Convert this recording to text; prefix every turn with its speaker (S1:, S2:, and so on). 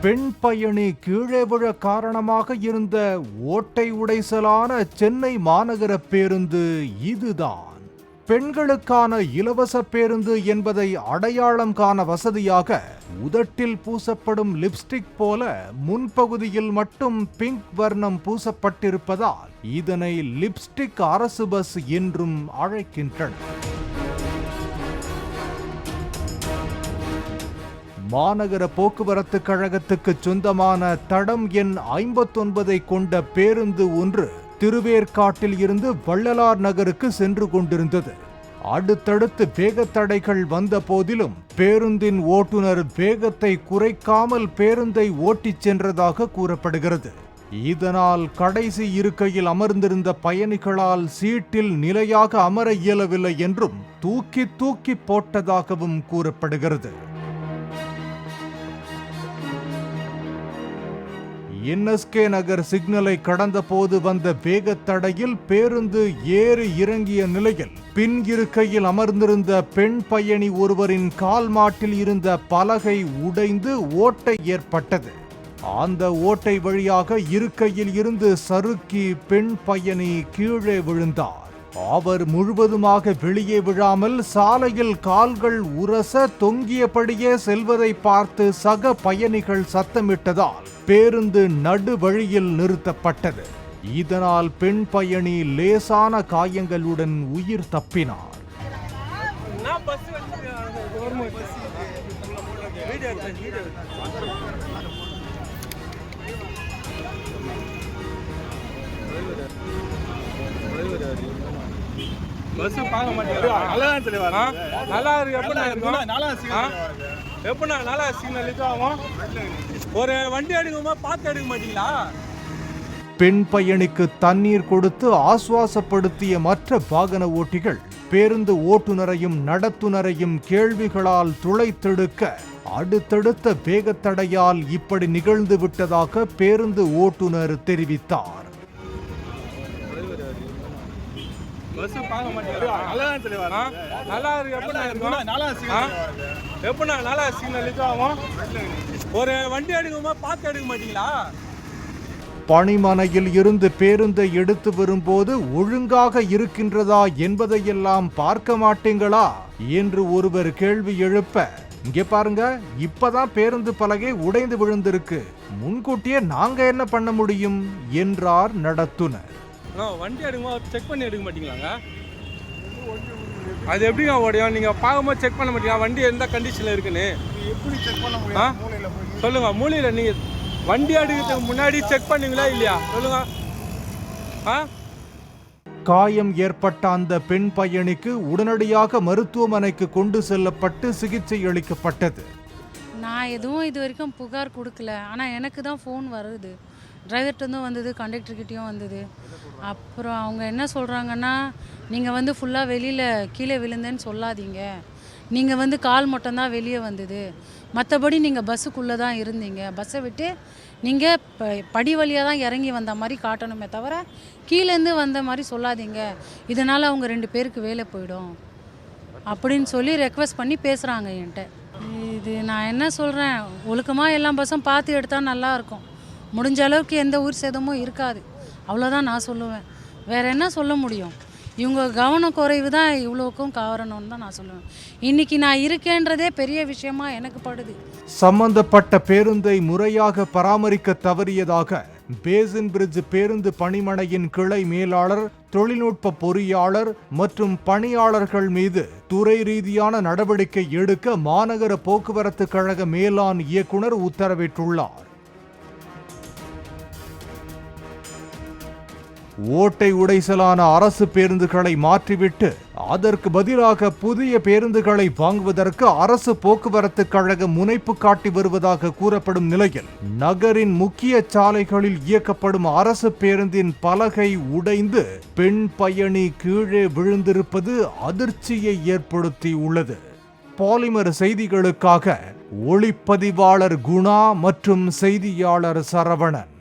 S1: பெண் பயணி கீழே விழ காரணமாக இருந்த ஓட்டை உடைசலான சென்னை மாநகர பேருந்து இதுதான். பெண்களுக்கான இலவச பேருந்து என்பதை அடையாளம் காண வசதியாக உதட்டில் பூசப்படும் லிப்ஸ்டிக் போல முன்பகுதியில் மட்டும் பிங்க் வர்ணம் பூசப்பட்டிருப்பதால் இதனை லிப்ஸ்டிக் அரசு பஸ் என்றும் அழைக்கின்றனர். மாநகர போக்குவரத்து கழகத்துக்கு சொந்தமான தடம் எண் 59 கொண்ட பேருந்து ஒன்று திருவேற்காட்டில் இருந்து வள்ளலார் நகருக்கு சென்று கொண்டிருந்தது. அடுத்தடுத்து வேகத்தடைகள் வந்த போதிலும் பேருந்தின் ஓட்டுநர் வேகத்தை குறைக்காமல் பேருந்தை ஓட்டிச் சென்றதாக கூறப்படுகிறது. இதனால் கடைசி இருக்கையில் அமர்ந்திருந்த பயணிகளால் சீட்டில் நிலையாக அமர இயலவில்லை என்றும் தூக்கி தூக்கி போட்டதாகவும் கூறப்படுகிறது. NSK நகர் சிக்னலை கடந்த போது வந்த வேகத்தடையில் பேருந்து ஏறி இறங்கிய நிலையில் பின் இருக்கையில் அமர்ந்திருந்த பெண் பயணி ஒருவரின் கால் மாட்டில் இருந்த பலகை உடைந்து ஓட்டை ஏற்பட்டது. அந்த ஓட்டை வழியாக இருக்கையில் இருந்து சறுக்கி பெண் பயணி கீழே விழுந்தார். அவர் முழுவதுமாக வெளியே விழாமல் சாலையில் கால்கள் உரச தொங்கியபடியே செல்வதை பார்த்து சக பயணிகள் சத்தமிட்டதால் பேருந்து நடு வழியில் நிறுத்தப்பட்டது. இதனால் பெண் பயணி லேசான காயங்களுடன் உயிர் தப்பினார்.
S2: பஸ் பார்க்க மாட்டேங்கிறா. நல்லா இருக்கு. எப்படின்னா நல்லா சிக்னல் ஆகும். ஒரு வண்டி எடுக்குமா பார்த்து எடுக்க மாட்டீங்களா?
S1: பெண் பயணிக்கு தண்ணீர் கொடுத்து ஆசுவாசப்படுத்திய மற்ற வாகன ஓட்டிகள் பேருந்து ஓட்டுநரையும் நடத்துனரையும் கேள்விகளால் துளைத்தெடுக்க அடுத்தடுத்த வேகத்தடையால் இப்படி நிகழ்ந்து விட்டதாக பேருந்து ஓட்டுநர் தெரிவித்தார்.
S2: பஸ் பார்க்க மாட்டேங்கிறா. நல்லா இருக்கு. எப்படின்னா நல்லா சிக்னல் ஆகும். ஒரு வண்டி எடுக்குமா பார்த்து எடுக்க மாட்டீங்களா?
S1: பணிமனையில் இருந்து பேருந்தை எடுத்து வரும்போது ஒழுங்காக இருக்கின்றதா என்பதையெல்லாம் பார்க்க மாட்டீங்களா என்று ஒருவர் கேள்வி எழுப்ப, இங்கே பாருங்க, இப்பதான் பேருந்து பலகை உடைந்து விழுந்திருக்கு, முன்கூட்டியே நாங்க என்ன பண்ண முடியும் என்றார் நடத்துனர்.
S2: வண்டி எடுக்கும்போது செக் பண்ணி எடுக்க மாட்டீங்களாங்க? அது எப்படிங்க ஓடியும்? நீங்க பார்க்கும்போது செக் பண்ண மாட்டீங்க வண்டி எந்த கண்டிஷன்ல இருக்குன்னு?
S3: எப்படி செக் பண்ண முடியும்?
S2: சொல்லுங்க. மூலையில நீங்க வண்டி எடுக்கிறதுக்கு முன்னாடி செக் பண்ணீங்களா இல்லையா? சொல்லுங்க.
S1: காயம் ஏற்பட்ட அந்த பெண் பயணிக்கு உடனடியாக மருத்துவமனைக்கு கொண்டு செல்லப்பட்டு சிகிச்சை அளிக்கப்பட்டது.
S4: நான் எதுவும் இது வரைக்கும் புகார் கொடுக்கல. ஆனால் எனக்கு தான் ஃபோன் வருது. டிரைவர்கிட்டருந்தும் வந்தது, கண்டக்டர்கிட்டையும் வந்தது. அப்புறம் அவங்க என்ன சொல்கிறாங்கன்னா, நீங்கள் ஃபுல்லாக வெளியில் கீழே விழுந்தேன்னு சொல்லாதீங்க, நீங்கள் கால் மட்டும்தான் வெளியே வந்தது, மற்றபடி நீங்கள் பஸ்ஸுக்குள்ளே தான் இருந்தீங்க, பஸ்ஸை விட்டு நீங்கள் படி வழியாக தான் இறங்கி வந்த மாதிரி காட்டணுமே தவிர கீழேருந்து வந்த மாதிரி சொல்லாதீங்க, இதனால் அவங்க 2 பேருக்கு வேலை போயிடும் அப்படின்னு சொல்லி ரெக்வஸ்ட் பண்ணி பேசுகிறாங்க என்கிட்ட. இது நான் என்ன சொல்கிறேன், ஒழுக்கமாக எல்லா பஸ்ஸும் பார்த்து எடுத்தால் நல்லாயிருக்கும். முடிஞ்ச அளவுக்கு எந்த உயிர் சேதமும் இருக்காது, அவ்வளோதான் நான் சொல்லுவேன். வேறு என்ன சொல்ல முடியும்? இவங்க கவனக்குறைவு தான் இவ்வளோக்கும் காரணம்னு தான் நான் சொல்லுவேன். இன்னைக்கு நான் இருக்கேன்றதே பெரிய விஷயமா எனக்கு படுது.
S1: சம்பந்தப்பட்ட பேருந்தை முறையாக பராமரிக்க தவறியதாக பேசின் பிரிட்ஜ் பேருந்து பணிமனையின் கிளை மேலாளர், தொழில்நுட்ப பொறியாளர் மற்றும் பணியாளர்கள் மீது துறை ரீதியான நடவடிக்கை எடுக்க மாநகர போக்குவரத்து கழக மேலாண் இயக்குனர் உத்தரவிட்டுள்ளார். ஓட்டை உடைசலான அரசு பேருந்துகளை மாற்றிவிட்டு அதற்கு பதிலாக புதிய பேருந்துகளை வாங்குவதற்கு அரசு போக்குவரத்து கழக முனைப்பு காட்டி வருவதாக கூறப்படும் நிலையில் நகரின் முக்கிய சாலைகளில் இயக்கப்படும் அரசு பேருந்தின் பலகை உடைந்து பெண் பயணி கீழே விழுந்திருப்பது அதிர்ச்சியை ஏற்படுத்தி உள்ளது. பாலிமர் செய்திகளுக்காக ஒளிப்பதிவாளர் குணா மற்றும் செய்தியாளர் சரவணன்.